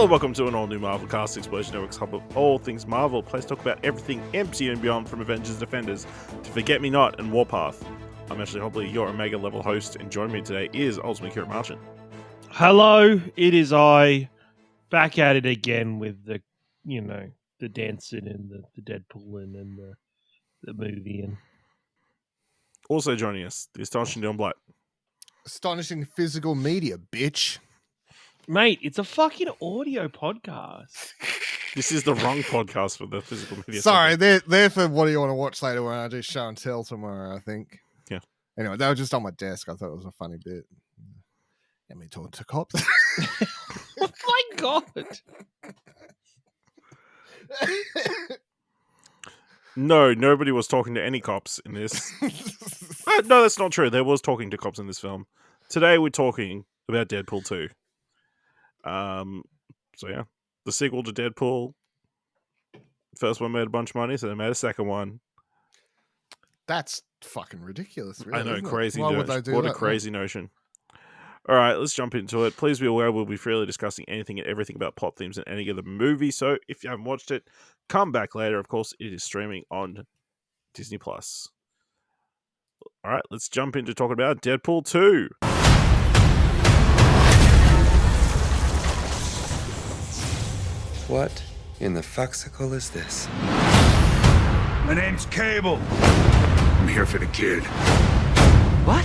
Hello, welcome to an all-new Marvel Cast Explosion Network's hub of all things Marvel. Place talk about everything MCU and beyond, from Avengers Defenders to Forget Me Not and Warpath. I'm Ashley Hobley, your Omega level host, and joining me today is Ultimate Kieran Martian. Hello, it is I, back at it again with the dancing and the Deadpool and the movie. And Also joining us, the astonishing Dylan Blight. Astonishing physical media, bitch. Mate, it's a fucking audio podcast. This is the wrong podcast for the physical media. Sorry, they're for what do you want to watch later when I do show and tell tomorrow, I think. Yeah. Anyway, they were just on my desk. I thought it was a funny bit. Get me talking to cops. Oh my god. No, nobody was talking to any cops in this. No, that's not true. There was talking to cops in this film. Today we're talking about Deadpool 2. So yeah, the sequel to Deadpool. First one made a bunch of money, so they made a second one. That's fucking ridiculous, really. I know, isn't it? crazy. Why would they do what that? a crazy notion. All right, let's jump into it. Please be aware we'll be freely discussing anything and everything about plot themes in any of the movie. So if you haven't watched it, come back later. Of course, it is streaming on Disney+. All right, let's jump into talking about Deadpool 2. What in the fuxicle is this? My name's Cable. I'm here for the kid. What?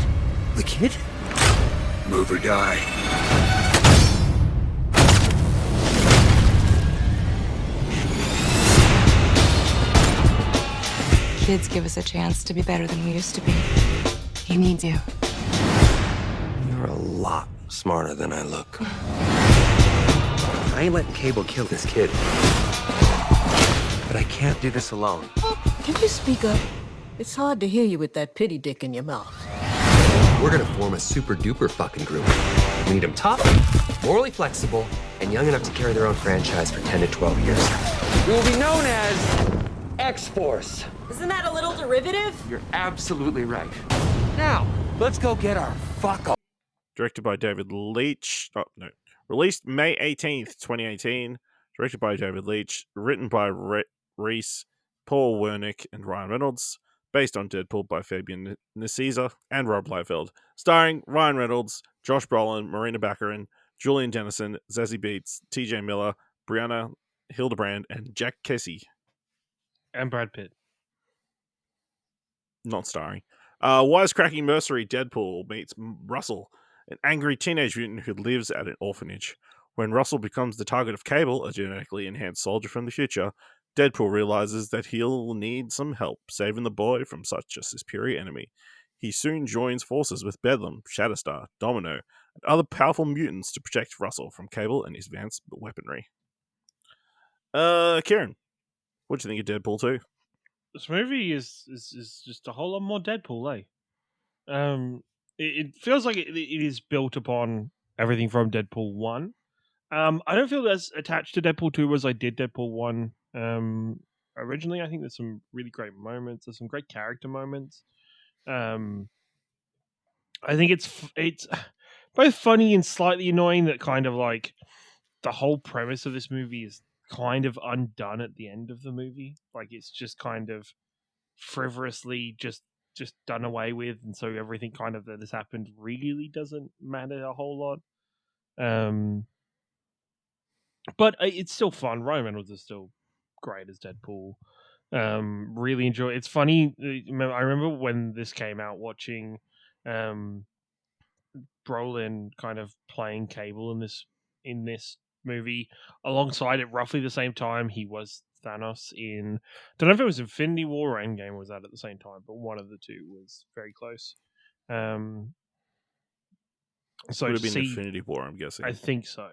The kid? Move or die. Kids give us a chance to be better than we used to be. He needs you. You're a lot smarter than I look. I ain't letting Cable kill this kid. But I can't do this alone. Can you speak up? It's hard to hear you with that pity dick in your mouth. We're gonna form a super duper fucking group. We need them tough, morally flexible, and young enough to carry their own franchise for 10 to 12 years. We will be known as X-Force. Isn't that a little derivative? You're absolutely right. Now, let's go get our fuck up. Directed by David Leitch. Oh, no. Released May 18th, 2018. Directed by David Leitch. Written by Reese, Paul Wernick, and Ryan Reynolds. Based on Deadpool by Fabian Nicieza and Rob Liefeld. Starring Ryan Reynolds, Josh Brolin, Morena Baccarin, Julian Dennison, Zazie Beetz, TJ Miller, Brianna, Hildebrand, and Jack Kesy. And Brad Pitt. Not starring. Wisecracking mercenary Deadpool meets Russell, an angry teenage mutant who lives at an orphanage. When Russell becomes the target of Cable, a genetically enhanced soldier from the future, Deadpool realizes that he'll need some help saving the boy from such a superior enemy. He soon joins forces with Bedlam, Shatterstar, Domino, and other powerful mutants to protect Russell from Cable and his advanced weaponry. Kieran, what do you think of Deadpool 2? This movie is just a whole lot more Deadpool, It feels like it is built upon everything from Deadpool 1. I don't feel as attached to Deadpool 2 as I did Deadpool 1. Originally, I think there's some really great moments. There's some great character moments. I think it's both funny and slightly annoying that kind of like the whole premise of this movie is kind of undone at the end of the movie. Like it's just kind of frivolously just done away with, and so everything kind of that has happened really doesn't matter a whole lot. But it's still fun. Ryan Reynolds is still great as Deadpool. Really enjoy it. It's funny. I remember when this came out, watching Brolin kind of playing Cable in this movie alongside at roughly the same time he was Thanos in. Don't know if it was Infinity War or Endgame was that at the same time, but one of the two was very close. So Would have been Infinity War, I'm guessing. I think so.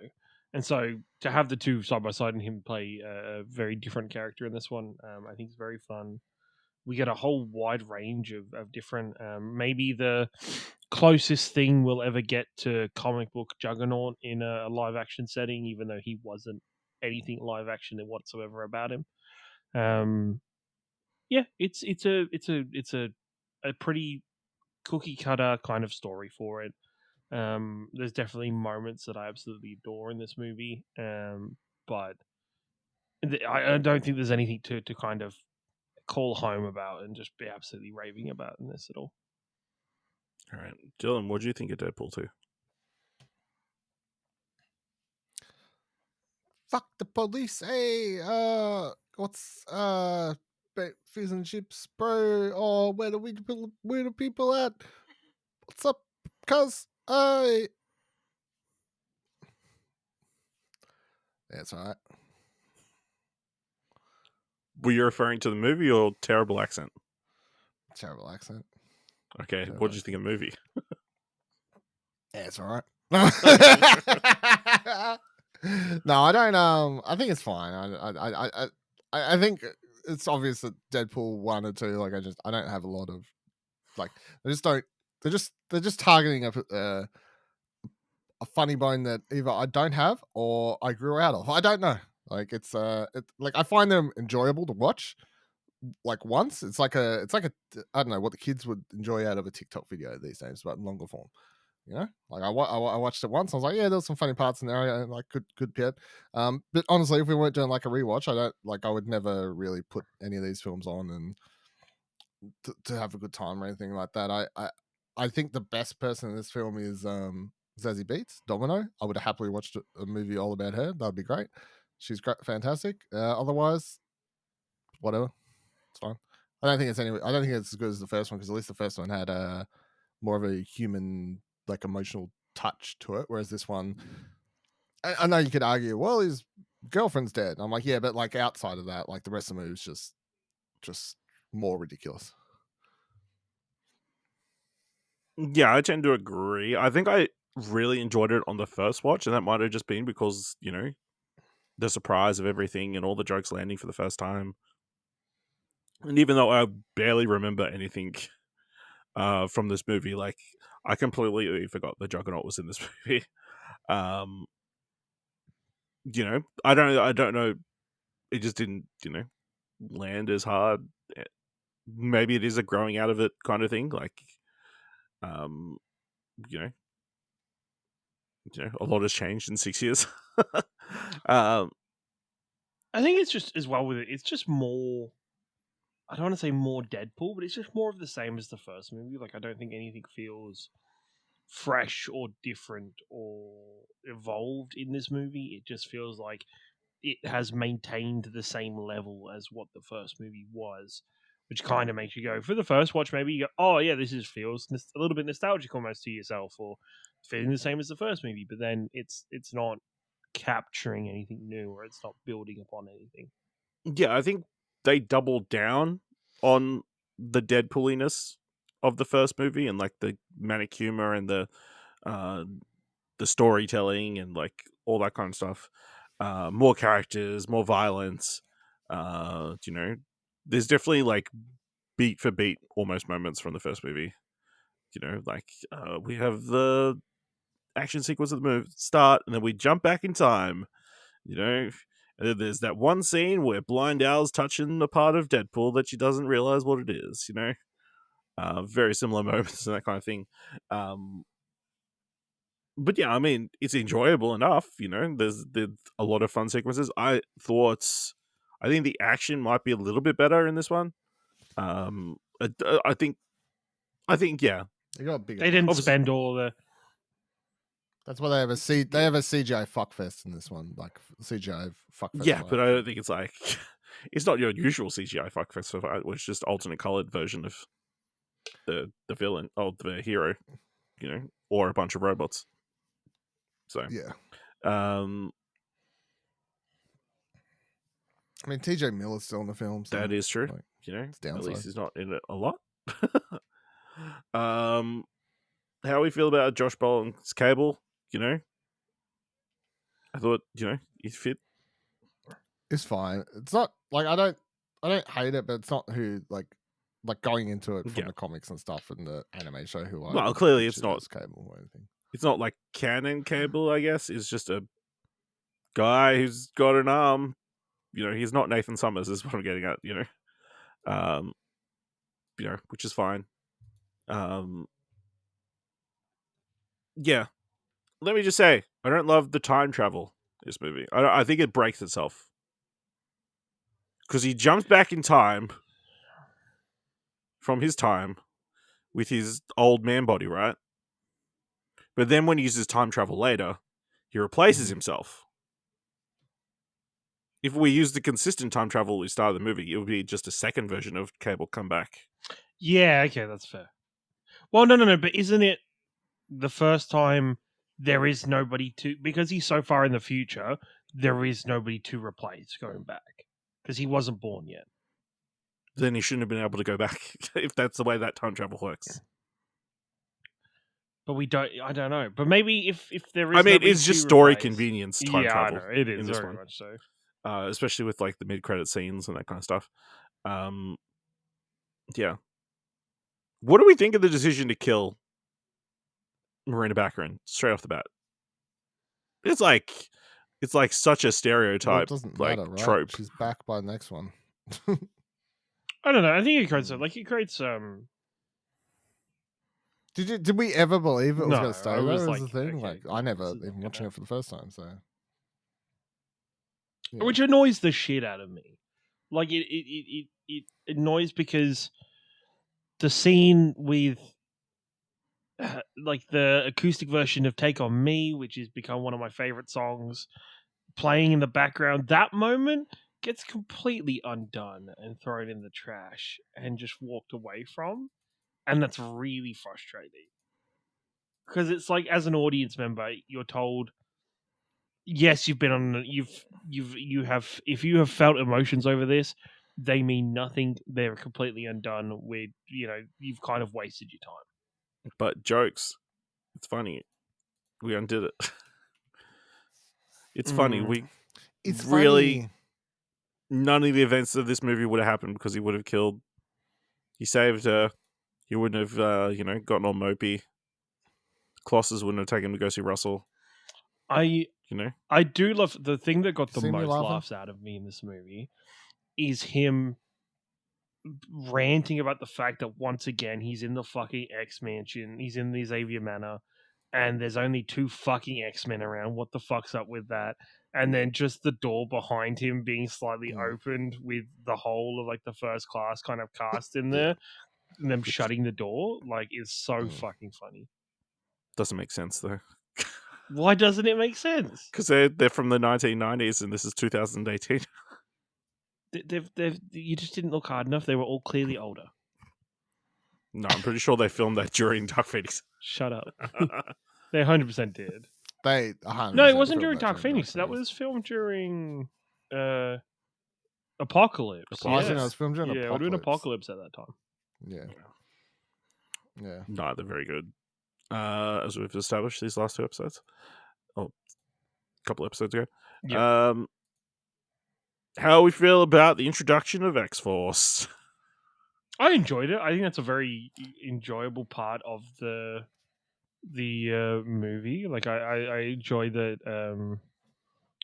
And so to have the two side by side and him play a very different character in this one, I think is very fun. We get a whole wide range of different. Maybe the closest thing we'll ever get to comic book Juggernaut in a live action setting, even though he wasn't anything live action whatsoever about him. Yeah, it's a pretty cookie cutter kind of story for it. There's definitely moments that I absolutely adore in this movie, but I don't think there's anything to kind of call home about and just be absolutely raving about in this at all. All right, Dylan, what do you think of Deadpool 2? Fuck the police. Hey, what's fish and chips, bro? Oh, where the people at? What's up, cuz? Yeah, it's alright. Were you referring to the movie or terrible accent? Terrible accent. Okay, Terrible what did you think of the movie? Yeah, it's alright. No, I don't. I think it's fine. I think it's obvious that Deadpool 1 or 2. Like, I don't have a lot of like. They just don't. They're just targeting a funny bone that either I don't have or I grew out of. I don't know. Like, it's like I find them enjoyable to watch. Like once, it's like a I don't know what the kids would enjoy out of a TikTok video these days, but in longer form. You know, like I watched it once. I was like, yeah, there's some funny parts in there. Like good bit. But honestly, if we weren't doing like a rewatch, I would never really put any of these films on and to have a good time or anything like that. I think the best person in this film is Zazie Beetz, Domino. I would have happily watched a movie all about her. That'd be great. She's great, fantastic. Otherwise, whatever, it's fine. I don't think it's as good as the first one because at least the first one had more of a human, like, emotional touch to it, whereas this one, I know you could argue, well, his girlfriend's dead. I'm like, yeah, but like outside of that, like the rest of the movie is just more ridiculous. Yeah, I tend to agree. I think I really enjoyed it on the first watch, and that might have just been because, you know, the surprise of everything and all the jokes landing for the first time. And even though I barely remember anything from this movie, like, I completely forgot the Juggernaut was in this movie. You know, I don't know. It just didn't, you know, land as hard. Maybe it is a growing out of it kind of thing. Like, you know, a lot has changed in 6 years. I think it's just as well with it. It's just more. I don't want to say more Deadpool, but it's just more of the same as the first movie. Like, I don't think anything feels fresh or different or evolved in this movie. It just feels like it has maintained the same level as what the first movie was, which kind of makes you go, for the first watch, maybe you go, oh yeah, this feels a little bit nostalgic almost to yourself, or feeling the same as the first movie, but then it's not capturing anything new, or it's not building upon anything. Yeah, I think they doubled down on the Deadpooliness of the first movie and like the manic humor and the storytelling and like all that kind of stuff. More characters, more violence. You know, there's definitely like beat for beat almost moments from the first movie. You know, like we have the action sequence of the movie start, and then we jump back in time. You know, and then there's that one scene where Blind Owl's touching a part of Deadpool that she doesn't realize what it is. You know, very similar moments and that kind of thing. But yeah, I mean, it's enjoyable enough. You know, there's a lot of fun sequences. I think the action might be a little bit better in this one. I think, yeah. They got bigger. They didn't spend all the. That's why they have a CGI fuckfest in this one, like CGI fuckfest. Yeah, but I don't think it's like it's not your usual CGI fuckfest. It's just alternate colored version of the villain or the hero, you know, or a bunch of robots. So yeah, I mean, TJ Miller's still in the film. So that is true. like, you know, it's downside. at least he's not in it a lot. How we feel about Josh Brolin's Cable? You know, I thought, you know, he's fit. It's fine. It's not like I don't hate it, but it's not who like going into it from the comics and stuff and the anime show. Well, clearly it's not Cable or anything. It's not like canon Cable, I guess. It's just a guy who's got an arm. You know, he's not Nathan Summers, is what I'm getting at. You know, which is fine. Yeah. Let me just say, I don't love the time travel in this movie. I think it breaks itself. Because he jumps back in time from his time with his old man body, right? But then when he uses time travel later, he replaces himself. If we use the consistent time travel at the start of the movie, it would be just a second version of Cable come back. Yeah, okay, that's fair. Well, no, but isn't it the first time there is nobody to, because he's so far in the future, there is nobody to replace going back because he wasn't born yet. Then he shouldn't have been able to go back if that's the way that time travel works. But I don't know. But maybe if there is, I mean, nobody it's just to story replace- convenience time yeah, travel. I know it in is this very one. much so. Especially with like the mid-credit scenes and that kind of stuff. Yeah. What do we think of the decision to kill Morena Baccarin straight off the bat? It's like such a Well, stereotype, it doesn't like matter, right? trope. She's back by the next one. I don't know. I think it creates Did we ever believe it was No, going to stay I there? was Was like, the thing? okay, Like I never this is even not watching gonna- it for the first time. So, yeah. which annoys the shit out of me. Like it annoys because the scene with like the acoustic version of "Take on Me," which has become one of my favorite songs, playing in the background, that moment gets completely undone and thrown in the trash and just walked away from, and that's really frustrating because it's like, as an audience member, you're told, yes, you've been on, you have, if you have felt emotions over this, they mean nothing. They're completely undone. You've kind of wasted your time. But jokes, it's funny. We undid it. It's funny. It's really funny. none of the events of this movie would have happened because he would have killed. He saved her. He wouldn't have, gotten all mopey. Colossus wouldn't have taken him to go see Russell. I do love the thing that got the See me most laughing? laughs out of me in this movie is him ranting about the fact that once again he's in the fucking X Mansion, he's in the Xavier Manor, and there's only 2 fucking X-Men around. What the fuck's up with that? And then just the door behind him being slightly opened with the whole of like the first class kind of cast in there, and them shutting the door is so fucking funny. Doesn't make sense though. Why doesn't it make sense? Because they're from the 1990s and this is 2018. You just didn't look hard enough. They were all clearly older. No, I'm pretty sure they filmed that during Dark Phoenix. Shut up. They 100% did. They No, it wasn't during Dark Phoenix. That was filmed during Apocalypse. I think it was filmed during we're doing Apocalypse at that time. Yeah. Yeah. No, they're very good. As we've established these last 2 episodes. Oh, a couple episodes ago. Yep. How we feel about the introduction of X-Force? I enjoyed it. I think that's a very enjoyable part of the movie. Like I enjoy that.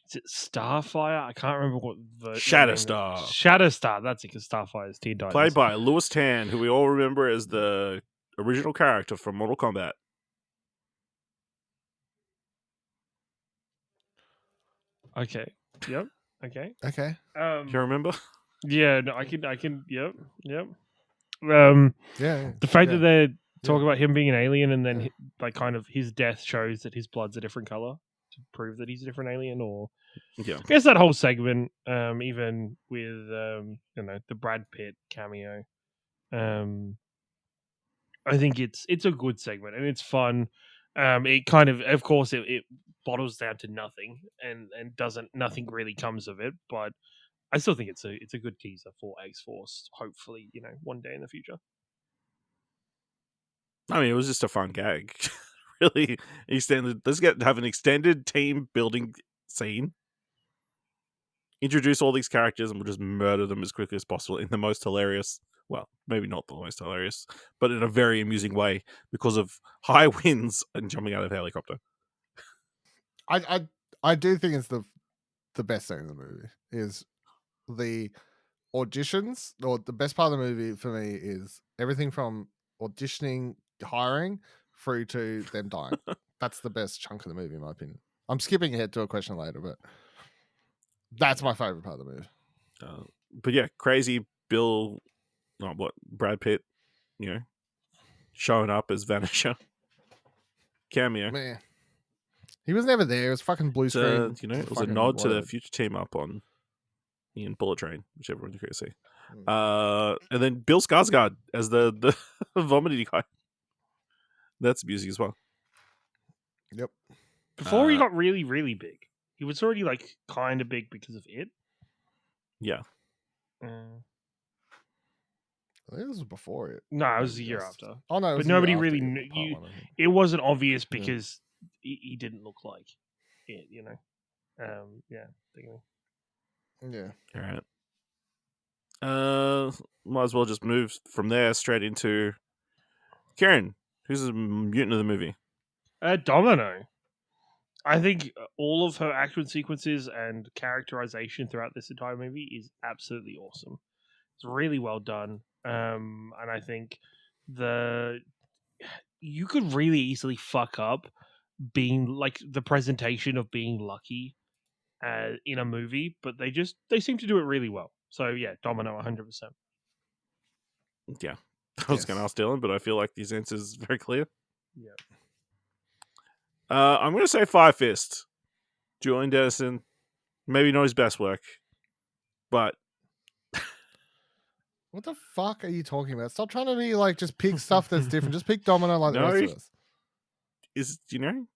Is it Starfire? I can't remember what the Shatterstar. Shatterstar. That's it. Because Starfire is Teen Titans. Played by Louis Tan, who we all remember as the original character from Mortal Kombat. Okay. Yep. Okay. Okay. Do you remember? Yeah. No, I can. Yep. Yeah. The fact that they're talking Yeah. about him being an alien, and then kind of his death shows that his blood's a different color to prove that he's a different alien, or Yeah. I guess that whole segment, even with the Brad Pitt cameo, I think it's a good segment and it's fun. It kind of course, it bottles down to nothing and nothing really comes of it, but I still think it's a good teaser for X-Force. Hopefully, one day in the future. I mean, it was just a fun gag. Really extended. Let's have an extended team building scene. Introduce all these characters and we'll just murder them as quickly as possible in the most hilarious, well, maybe not the most hilarious, but in a very amusing way because of high winds and jumping out of a helicopter. I do think it's the best thing in the movie is the auditions, or the best part of the movie for me is everything from auditioning, hiring through to them dying. That's the best chunk of the movie, in my opinion. I'm skipping ahead to a question later, but that's my favorite part of the movie. But yeah, crazy Bill, Brad Pitt, showing up as Vanisher. Cameo. Man, he was never there. It was fucking blue screen. It was a nod to the future team up on in Bullet Train, which everyone could see. And then Bill Skarsgård as the vomiting guy. That's music as well. Yep. Before he got really, really big, he was already like kind of big because of it. Yeah. I think this was before it. No, it was a year after. Oh no, but nobody really knew. It wasn't obvious because he didn't look like it. Yeah. Yeah. All right. Might as well just move from there straight into Ciaran, who's a mutant of the movie. Domino. I think all of her action sequences and characterization throughout this entire movie is absolutely awesome. It's really well done. And I think you could really easily fuck up being like the presentation of being lucky in a movie, but they seem to do it really well. So yeah, Domino 100%. Yeah. I was going to ask Dylan, but I feel like these answers are very clear. Yeah. I'm going to say Fire Fist. Julian Dennison, maybe not his best work, but what the fuck are you talking about? Stop trying to be like just pick stuff that's different. Just pick Domino like the rest of us. Is he's going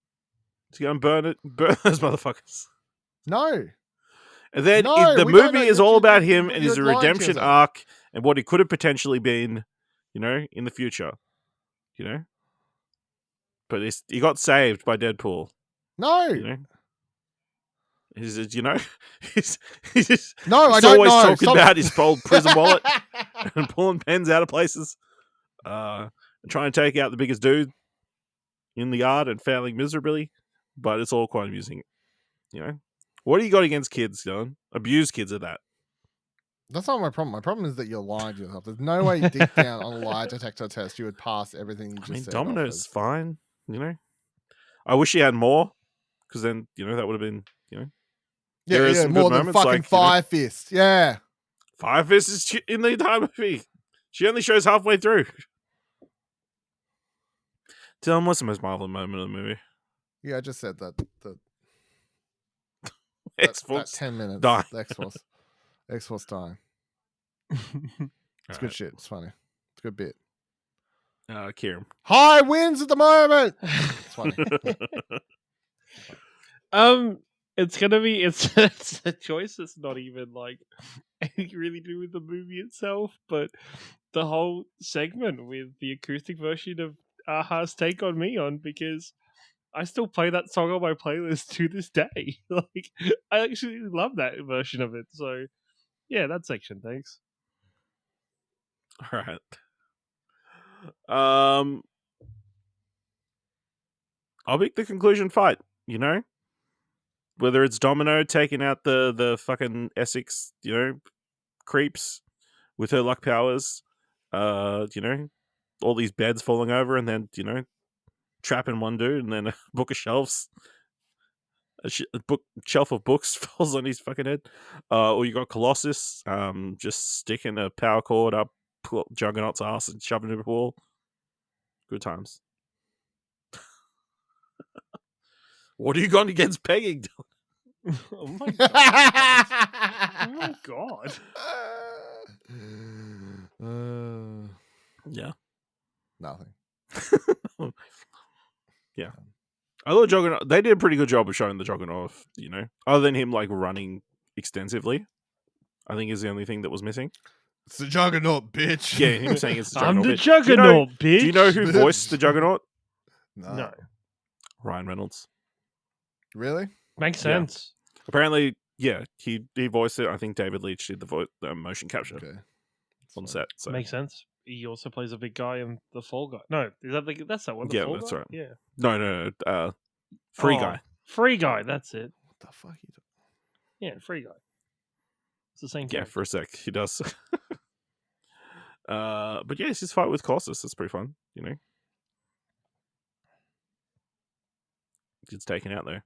to burn those motherfuckers. No. And then the movie is all about him and his redemption arc and what he could have potentially been, in the future, But he got saved by Deadpool. No. He's just, no, he's always talking about his old prison wallet and pulling pens out of places, and trying to take out the biggest dude in the yard and failing miserably. But it's all quite amusing, What do you got against kids, Dylan? Abused kids at that. That's not my problem. My problem is that you're lying to yourself. There's no way you dig down on a lie detector test you would pass everything you just said. Domino's fine, I wish he had more, because then, that would have been, Yeah, more than fucking Fire Fist. Yeah. Fire Fist is in the entire movie. She only shows halfway through. Dylan, what's the most marvelous moment of the movie? Yeah, I just said that. X-Force. 10 minutes. Die. X-Force dying. It's good shit. It's funny. It's a good bit. Ciaran. High winds at the moment. It's funny. It's gonna be it's a choice that's not even like anything really to do with the movie itself, but the whole segment with the acoustic version of Aha's Take on Me because I still play that song on my playlist to this day. Like I actually love that version of it. So yeah, that section, thanks. All right. I'll make the conclusion fight, Whether it's Domino taking out the fucking Essex, creeps with her luck powers, all these beds falling over and then, trapping one dude and then a book of shelves, shelf of books falls on his fucking head. Or you got Colossus just sticking a power cord up Juggernaut's ass and shoving it in the wall. Good times. What are you going against pegging? Oh my god! Oh my god! Yeah. Nothing. Yeah. I thought Juggernaut. They did a pretty good job of showing the Juggernaut. Other than him like running extensively, I think is the only thing that was missing. It's the Juggernaut, bitch. Yeah, him saying it's the I'm Juggernaut. the Juggernaut, bitch. Do you know who voiced the Juggernaut? No. Ryan Reynolds. Really? Makes sense. Yeah. Apparently, yeah, he voiced it. I think David Leitch did the motion capture on set. So. Makes sense. He also plays a big guy in The Fall Guy. No, is that that's that one? The yeah, Fall that's Guy? right. Yeah. No. Free Guy. Free Guy. That's it. What the fuck are you doing? Yeah, Free Guy. It's the same. Yeah, for a sec he does. But yeah, it's his fight with Colossus. That's pretty fun. gets taken out there.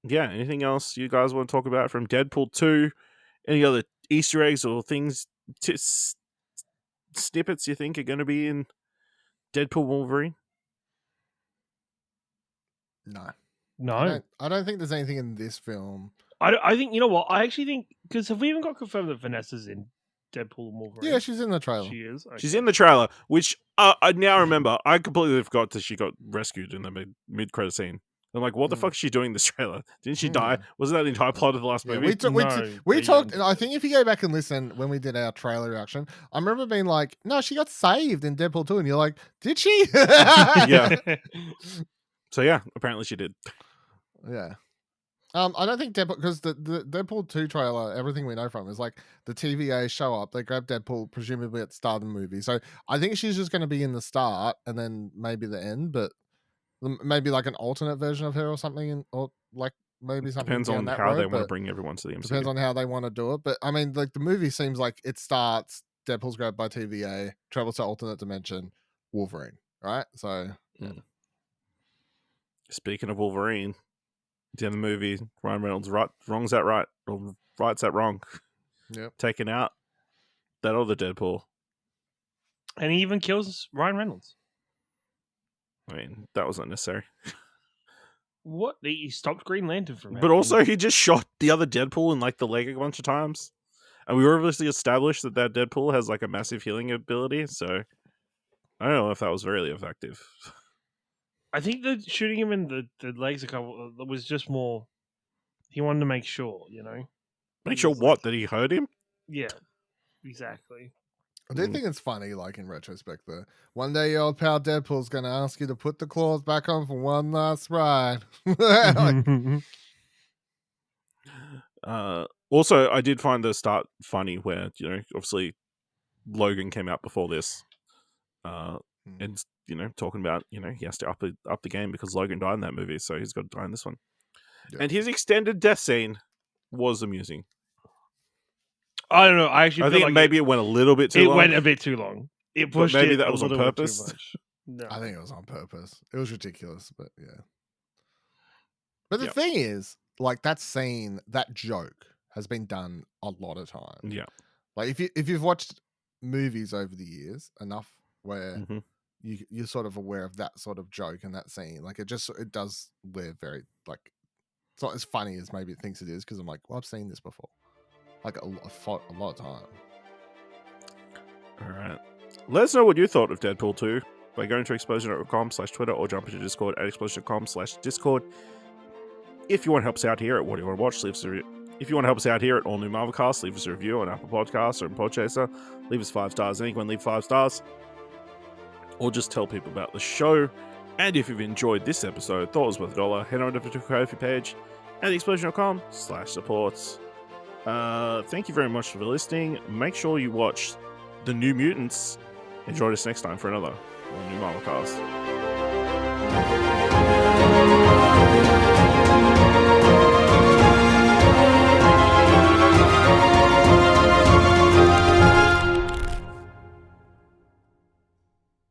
Yeah, anything else you guys want to talk about from Deadpool 2? Any other Easter eggs or things, snippets you think are going to be in Deadpool Wolverine? No. I don't think there's anything in this film. I think, you know what? I actually think, because have we even got confirmed that Vanessa's in Deadpool and Wolverine? Yeah, she's in the trailer. She is? Okay. She's in the trailer, which I now remember. I completely forgot that she got rescued in the mid-credit scene. I'm like, what the fuck is she doing in this trailer? Didn't she die? Wasn't that the entire plot of the last movie? We talked. I think if you go back and listen when we did our trailer reaction, I remember being like, "No, she got saved in Deadpool 2," and you're like, "Did she?" Yeah. So yeah, apparently she did. Yeah. I don't think Deadpool, because the Deadpool 2 trailer, everything we know from is like the TVA show up, they grab Deadpool presumably at the start of the movie. So I think she's just going to be in the start and then maybe the end, but maybe like an alternate version of her or something, or like maybe something. Depends on how they want to bring everyone to the MCU. Depends on how they want to do it. But I mean, like the movie seems like it starts, Deadpool's grabbed by TVA, travels to alternate dimension, Wolverine, right? So yeah. Speaking of Wolverine, at the end of the movie, Ryan Reynolds wrongs that right, or right's that wrong. Yep. Taking out that other Deadpool. And he even kills Ryan Reynolds. I mean, that was unnecessary. What? He stopped Green Lantern from it. But also, he just shot the other Deadpool in like the leg a bunch of times. And we obviously established that Deadpool has like a massive healing ability, so I don't know if that was really effective. I think that shooting him in the legs a couple was just more. He wanted to make sure, you know. Make sure what? That he hurt him? Yeah, exactly. I do think it's funny, like in retrospect, though. One day your old pal Deadpool's going to ask you to put the claws back on for one last ride. Also, I did find the start funny where, you know, obviously Logan came out before this. And, you know, talking about, you know, he has to up the game because Logan died in that movie, so he's got to die in this one. Yeah. And his extended death scene was amusing. I don't know. I think like maybe it went a little bit too long. It went a bit too long. It pushed maybe it that a was on little bit too purpose. much. No. I think it was on purpose. It was ridiculous, but yeah. But the thing is, like that scene, that joke has been done a lot of times. Yeah. Like if you've watched movies over the years enough where you're sort of aware of that sort of joke and that scene, like it does live very, like, it's not as funny as maybe it thinks it is, because I'm like, well, I've seen this before. Like a lot of time. All right. Let us know what you thought of Deadpool 2 by going to explosion.com/Twitter or jump into Discord at explosion.com/Discord. If you want to help us out here at What Do You Want to Watch, if you want to help us out here at All New Marvelcast, leave us a review on Apple Podcasts or in Podchaser. Leave us 5 stars. Anyone leave 5 stars. Or just tell people about the show. And if you've enjoyed this episode, thought it was worth $1, head on over to the Ko-fi page at explosion.com/supports. Thank you very much for listening. Make sure you watch The New Mutants and join us next time for another All New Marvelcast.